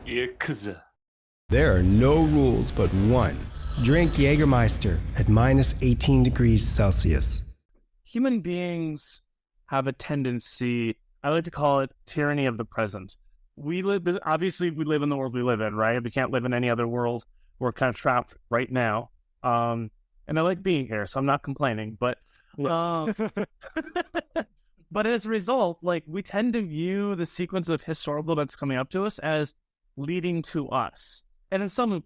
Yeah, kızı. There are no rules but one. Drink Jägermeister at minus 18 degrees Celsius. Human beings have a tendency, I like to call it tyranny of the present. Obviously we live in the world we live in, right? We can't live in any other world. We're kind of trapped right now. And I like being here, so I'm not complaining. But but as a result, like, we tend to view the sequence of historical events coming up to us as leading to us. And in some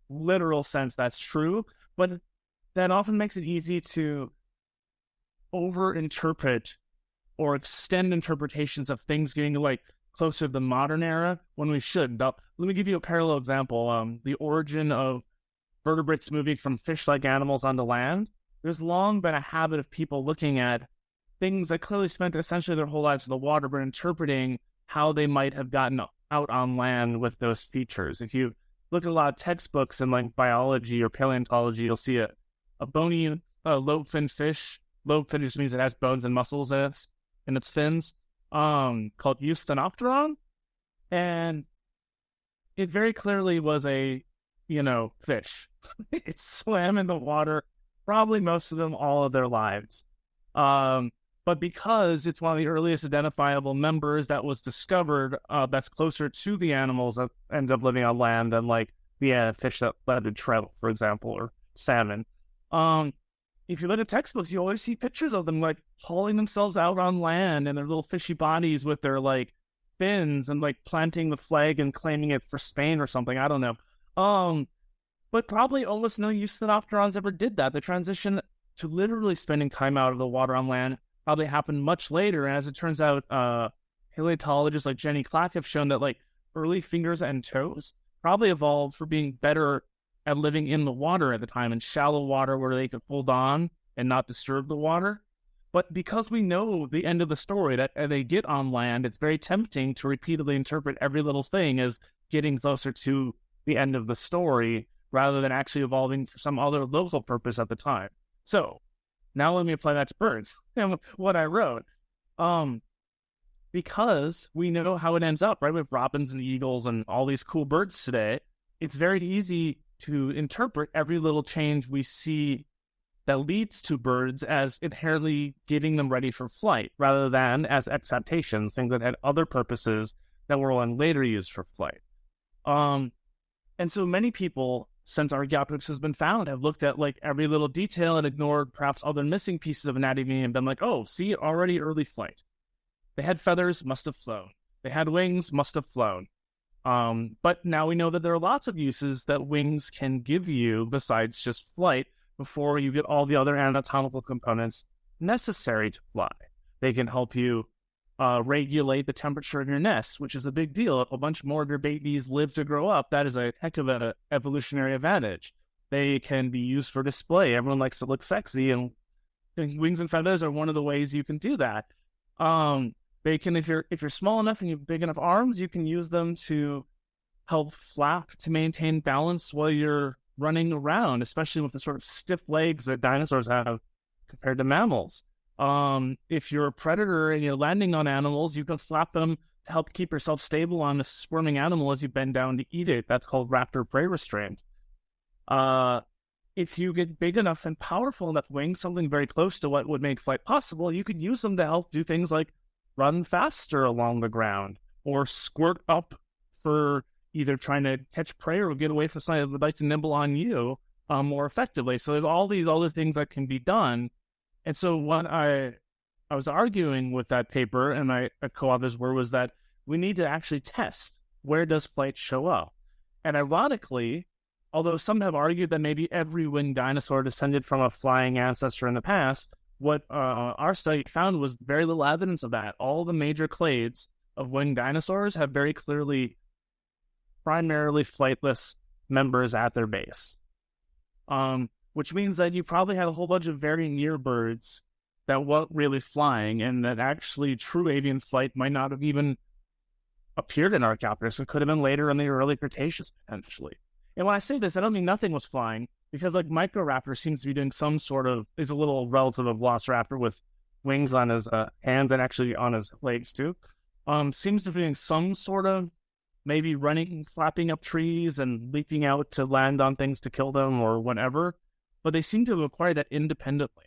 literal sense, that's true. But that often makes it easy to over-interpret or extend interpretations of things getting like closer to the modern era when we should. Now, let me give you a parallel example. The origin of vertebrates moving from fish-like animals onto land. There's long been a habit of people looking at things that clearly spent essentially their whole lives in the water, but interpreting how they might have gotten out on land with those features. If you look at a lot of textbooks in like biology or paleontology, you'll see a bony lobe-finned fish. Lobe-finned just means it has bones and muscles in its fins, called Eusthenopteron. And it very clearly was a, fish. It swam in the water, probably most of them all of their lives. But because it's one of the earliest identifiable members that was discovered, that's closer to the animals that end up living on land than like the fish that led to trout, for example, or salmon. If you look at textbooks, you always see pictures of them like hauling themselves out on land and their little fishy bodies with their like fins and like planting the flag and claiming it for Spain or something. I don't know. But probably almost no Eusthenopterons ever did that. The transition to literally spending time out of the water on land probably happened much later. And as it turns out, paleontologists like Jenny Clack have shown that like early fingers and toes probably evolved for being better at living in the water at the time, in shallow water where they could hold on and not disturb the water. But because we know the end of the story, that they get on land, it's very tempting to repeatedly interpret every little thing as getting closer to the end of the story rather than actually evolving for some other local purpose at the time. So now let me apply that to birds and what I wrote. Because we know how it ends up, right? With robins and eagles and all these cool birds today, it's very easy to interpret every little change we see that leads to birds as inherently getting them ready for flight, rather than as exaptations, things that had other purposes that were then later used for flight. And so many people, since Archaeopteryx has been found, have looked at like every little detail and ignored perhaps other missing pieces of anatomy and been like, oh, see, already early flight. They had feathers, must have flown. They had wings, must have flown. But now we know that there are lots of uses that wings can give you besides just flight before you get all the other anatomical components necessary to fly. They can help you regulate the temperature in your nest, which is a big deal. If a bunch more of your babies live to grow up, that is a heck of an evolutionary advantage. They can be used for display. Everyone likes to look sexy, and wings and feathers are one of the ways you can do that. They can, if you're small enough and you have big enough arms, you can use them to help flap to maintain balance while you're running around, especially with the sort of stiff legs that dinosaurs have compared to mammals. If you're a predator and you're landing on animals, you can flap them to help keep yourself stable on a squirming animal as you bend down to eat it. That's called raptor prey restraint. If you get big enough and powerful enough wings, something very close to what would make flight possible, you could use them to help do things like run faster along the ground or squirt up for either trying to catch prey or get away from something that would like to nibble on you more effectively. So there's all these other things that can be done. And so what I was arguing with that paper and my co-authors was that we need to actually test where does flight show up. And ironically, although some have argued that maybe every winged dinosaur descended from a flying ancestor in the past, what our study found was very little evidence of that. All the major clades of winged dinosaurs have very clearly primarily flightless members at their base. Which means that you probably had a whole bunch of very near birds that weren't really flying, and that actually true avian flight might not have even appeared in Archaeopteryx. It could have been later in the early Cretaceous, potentially. And when I say this, I don't mean nothing was flying, because like Microraptor seems to be doing some sort of, is a little relative of Velociraptor with wings on his hands and actually on his legs too. Seems to be doing some sort of maybe running, flapping up trees and leaping out to land on things to kill them or whatever. But they seem to have acquired that independently,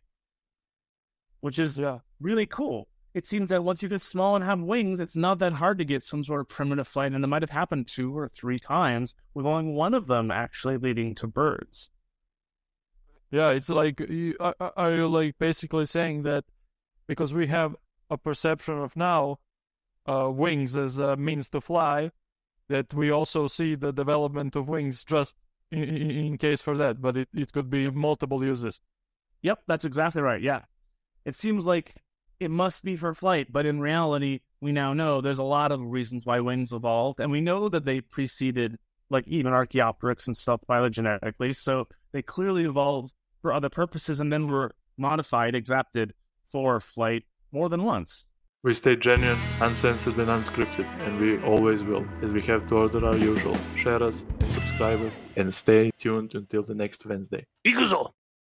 which is really cool. It seems that once you get small and have wings, it's not that hard to get some sort of primitive flight, and it might have happened 2 or 3 times, with only one of them actually leading to birds. Yeah, it's like, are you like basically saying that because we have a perception of now wings as a means to fly, that we also see the development of wings just in case for that, but it could be multiple uses. Yep, that's exactly right, yeah. It seems like it must be for flight, but in reality, we now know there's a lot of reasons why wings evolved, and we know that they preceded, like, even Archaeopteryx and stuff phylogenetically, so they clearly evolved for other purposes and then were modified, adapted for flight more than once. We stay genuine, uncensored and unscripted, and we always will, as we have to order our usual. Share us and subscribe us, and stay tuned until the next Wednesday. Iguzo!